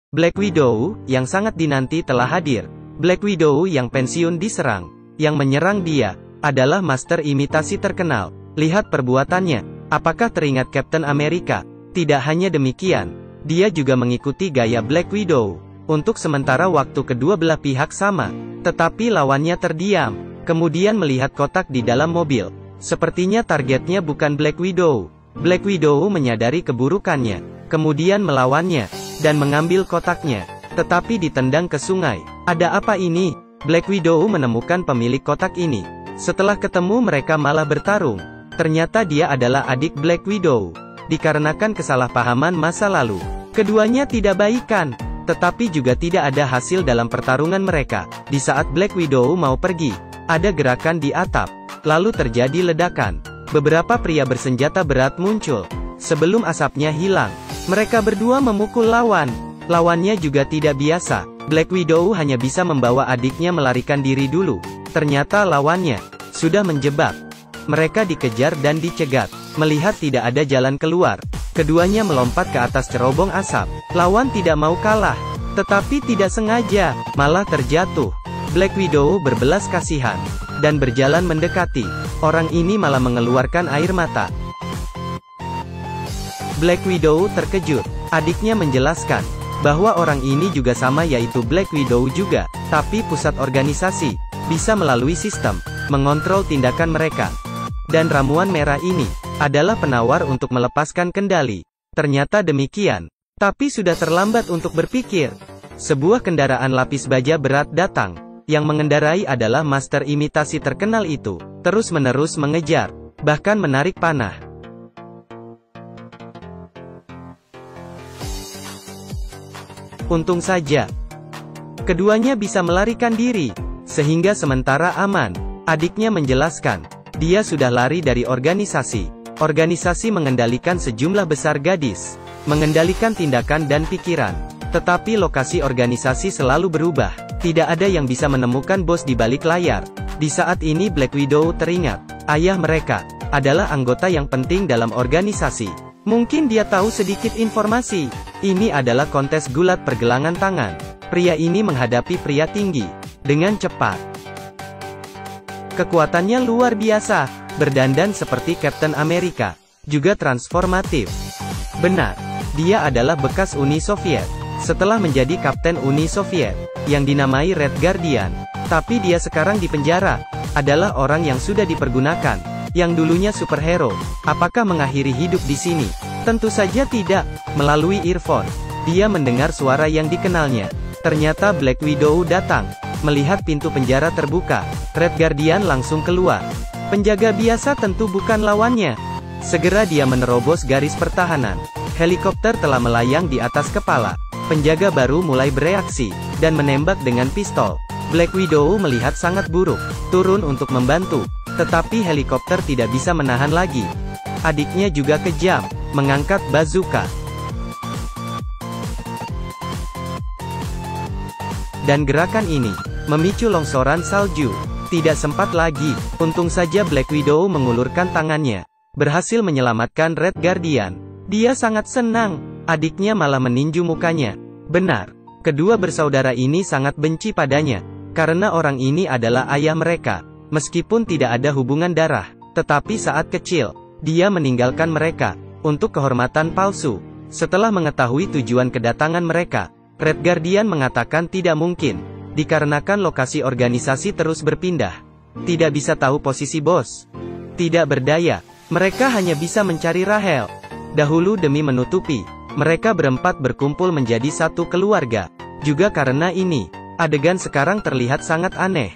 Black Widow, yang sangat dinanti telah hadir. Black Widow yang pensiun diserang. Yang menyerang dia, adalah master imitasi terkenal. Lihat perbuatannya. Apakah teringat Captain America? Tidak hanya demikian, dia juga mengikuti gaya Black Widow. Untuk sementara waktu kedua belah pihak sama. Tetapi lawannya terdiam. Kemudian melihat kotak di dalam mobil. Sepertinya targetnya bukan Black Widow. Black Widow menyadari keburukannya. Kemudian melawannya. Dan mengambil kotaknya. Tetapi ditendang ke sungai. Ada apa ini? Black Widow menemukan pemilik kotak ini. Setelah ketemu mereka malah bertarung. Ternyata dia adalah adik Black Widow. Dikarenakan kesalahpahaman masa lalu. Keduanya tidak baikan. Tetapi juga tidak ada hasil dalam pertarungan mereka. Di saat Black Widow mau pergi, ada gerakan di atap. Lalu terjadi ledakan. Beberapa pria bersenjata berat muncul. Sebelum asapnya hilang, mereka berdua memukul lawan. Lawannya juga tidak biasa. Black Widow hanya bisa membawa adiknya melarikan diri dulu. Ternyata lawannya sudah menjebak. Mereka dikejar dan dicegat. Melihat tidak ada jalan keluar, keduanya melompat ke atas cerobong asap. Lawan tidak mau kalah, tetapi tidak sengaja, malah terjatuh. Black Widow berbelas kasihan, dan berjalan mendekati. Orang ini malah mengeluarkan air mata. Black Widow terkejut. Adiknya menjelaskan, bahwa orang ini juga sama yaitu Black Widow juga. Tapi pusat organisasi, bisa melalui sistem, mengontrol tindakan mereka. Dan ramuan merah ini, adalah penawar untuk melepaskan kendali. Ternyata demikian. Tapi sudah terlambat untuk berpikir. Sebuah kendaraan lapis baja berat datang. Yang mengendarai adalah master imitasi terkenal itu. Terus-menerus mengejar. Bahkan menarik panah. Untung saja. Keduanya bisa melarikan diri. Sehingga sementara aman. Adiknya menjelaskan. Dia sudah lari dari organisasi. Organisasi mengendalikan sejumlah besar gadis, mengendalikan tindakan dan pikiran. Tetapi lokasi organisasi selalu berubah. Tidak ada yang bisa menemukan bos di balik layar. Di saat ini Black Widow teringat, ayah mereka adalah anggota yang penting dalam organisasi. Mungkin dia tahu sedikit informasi. Ini adalah kontes gulat pergelangan tangan. Pria ini menghadapi pria tinggi dengan cepat. Kekuatannya luar biasa. Berdandan seperti Captain America, juga transformatif. Benar, dia adalah bekas Uni Soviet. Setelah menjadi Kapten Uni Soviet, yang dinamai Red Guardian, tapi dia sekarang di penjara, adalah orang yang sudah dipergunakan, yang dulunya superhero. Apakah mengakhiri hidup di sini? Tentu saja tidak. Melalui earphone, dia mendengar suara yang dikenalnya. Ternyata Black Widow datang. Melihat pintu penjara terbuka, Red Guardian langsung keluar. Penjaga biasa tentu bukan lawannya. Segera dia menerobos garis pertahanan. Helikopter telah melayang di atas kepala. Penjaga baru mulai bereaksi, dan menembak dengan pistol. Black Widow melihat sangat buruk, turun untuk membantu. Tetapi helikopter tidak bisa menahan lagi. Adiknya juga kejam, mengangkat bazooka. Dan gerakan ini, memicu longsoran salju. Tidak sempat lagi. Untung saja Black Widow mengulurkan tangannya. Berhasil menyelamatkan Red Guardian. Dia sangat senang. Adiknya malah meninju mukanya. Benar. Kedua bersaudara ini sangat benci padanya. Karena orang ini adalah ayah mereka. Meskipun tidak ada hubungan darah. Tetapi saat kecil, dia meninggalkan mereka. Untuk kehormatan palsu. Setelah mengetahui tujuan kedatangan mereka, Red Guardian mengatakan tidak mungkin. Dikarenakan lokasi organisasi terus berpindah. Tidak bisa tahu posisi bos. Tidak berdaya. Mereka hanya bisa mencari Rahel. Dahulu demi menutupi, mereka berempat berkumpul menjadi satu keluarga. Juga karena ini, adegan sekarang terlihat sangat aneh.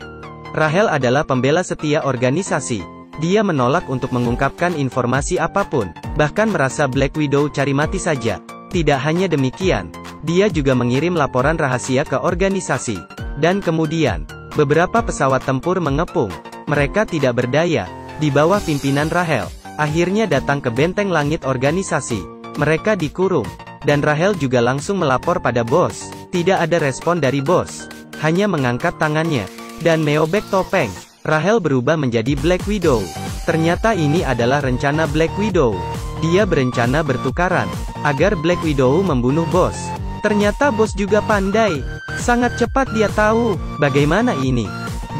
Rahel adalah pembela setia organisasi. Dia menolak untuk mengungkapkan informasi apapun. Bahkan merasa Black Widow cari mati saja. Tidak hanya demikian, dia juga mengirim laporan rahasia ke organisasi. Dan kemudian, beberapa pesawat tempur mengepung. Mereka tidak berdaya. Di bawah pimpinan Rahel, akhirnya datang ke benteng langit organisasi. Mereka dikurung. Dan Rahel juga langsung melapor pada bos. Tidak ada respon dari bos. Hanya mengangkat tangannya. Dan meobek topeng. Rahel berubah menjadi Black Widow. Ternyata ini adalah rencana Black Widow. Dia berencana bertukaran, agar Black Widow membunuh bos. Ternyata bos juga pandai. Sangat cepat dia tahu. Bagaimana ini?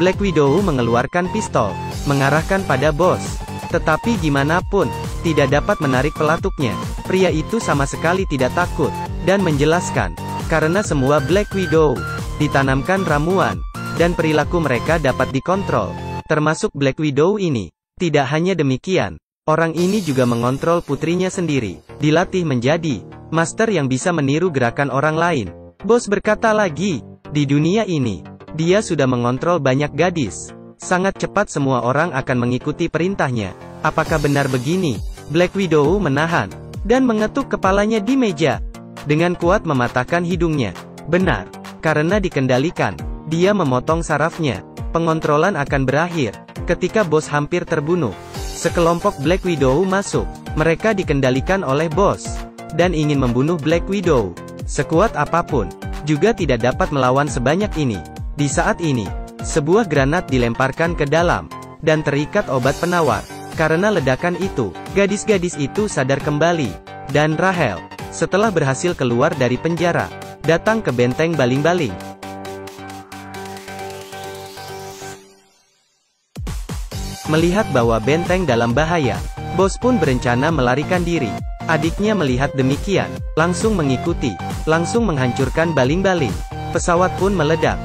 Black Widow mengeluarkan pistol, mengarahkan pada bos. Tetapi gimana pun, tidak dapat menarik pelatuknya. Pria itu sama sekali tidak takut, dan menjelaskan, karena semua Black Widow ditanamkan ramuan, dan perilaku mereka dapat dikontrol, termasuk Black Widow ini. Tidak hanya demikian, orang ini juga mengontrol putrinya sendiri, dilatih menjadi master yang bisa meniru gerakan orang lain. Bos berkata lagi, di dunia ini, dia sudah mengontrol banyak gadis. Sangat cepat semua orang akan mengikuti perintahnya. Apakah benar begini? Black Widow menahan, dan mengetuk kepalanya di meja. Dengan kuat mematahkan hidungnya. Benar, karena dikendalikan. Dia memotong sarafnya. Pengontrolan akan berakhir, ketika bos hampir terbunuh. Sekelompok Black Widow masuk. Mereka dikendalikan oleh bos, dan ingin membunuh Black Widow. Sekuat apapun, juga tidak dapat melawan sebanyak ini. Di saat ini, sebuah granat dilemparkan ke dalam, dan terikat obat penawar. Karena ledakan itu, gadis-gadis itu sadar kembali. Dan Rahel, setelah berhasil keluar dari penjara, datang ke benteng baling-baling. Melihat bahwa benteng dalam bahaya, bos pun berencana melarikan diri. Adiknya melihat demikian, langsung mengikuti, langsung menghancurkan baling-baling. Pesawat pun meledak.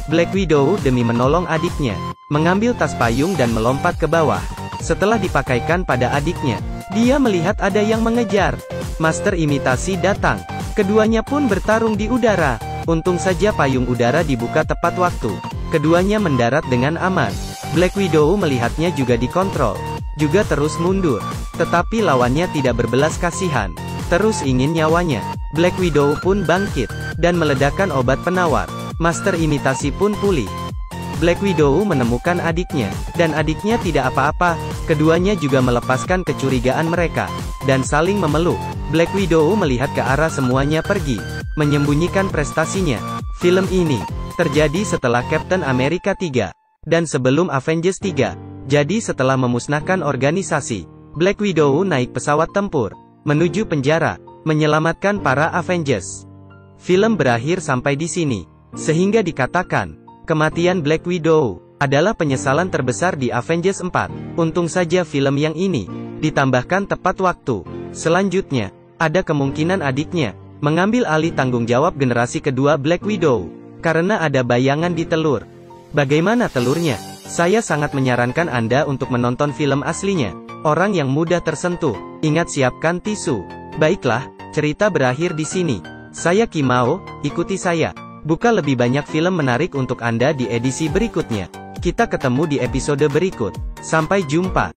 Black Widow demi menolong adiknya, mengambil tas payung dan melompat ke bawah. Setelah dipakaikan pada adiknya, dia melihat ada yang mengejar. Master imitasi datang. Keduanya pun bertarung di udara. Untung saja payung udara dibuka tepat waktu. Keduanya mendarat dengan aman. Black Widow melihatnya juga dikontrol, juga terus mundur. Tetapi lawannya tidak berbelas kasihan, terus ingin nyawanya. Black Widow pun bangkit, dan meledakkan obat penawar. Master imitasi pun pulih. Black Widow menemukan adiknya, dan adiknya tidak apa-apa. Keduanya juga melepaskan kecurigaan mereka, dan saling memeluk. Black Widow melihat ke arah semuanya pergi, menyembunyikan prestasinya. Film ini terjadi setelah Captain America 3, dan sebelum Avengers 3. Jadi setelah memusnahkan organisasi, Black Widow naik pesawat tempur, menuju penjara, menyelamatkan para Avengers. Film berakhir sampai di sini, sehingga dikatakan, kematian Black Widow adalah penyesalan terbesar di Avengers 4. Untung saja film yang ini ditambahkan tepat waktu. Selanjutnya, ada kemungkinan adiknya mengambil alih tanggung jawab generasi kedua Black Widow, karena ada bayangan di telur. Bagaimana telurnya? Saya sangat menyarankan Anda untuk menonton film aslinya. Orang yang mudah tersentuh, ingat siapkan tisu. Baiklah, cerita berakhir di sini. Saya Kimao, ikuti saya. Buka lebih banyak film menarik untuk Anda di edisi berikutnya. Kita ketemu di episode berikut. Sampai jumpa.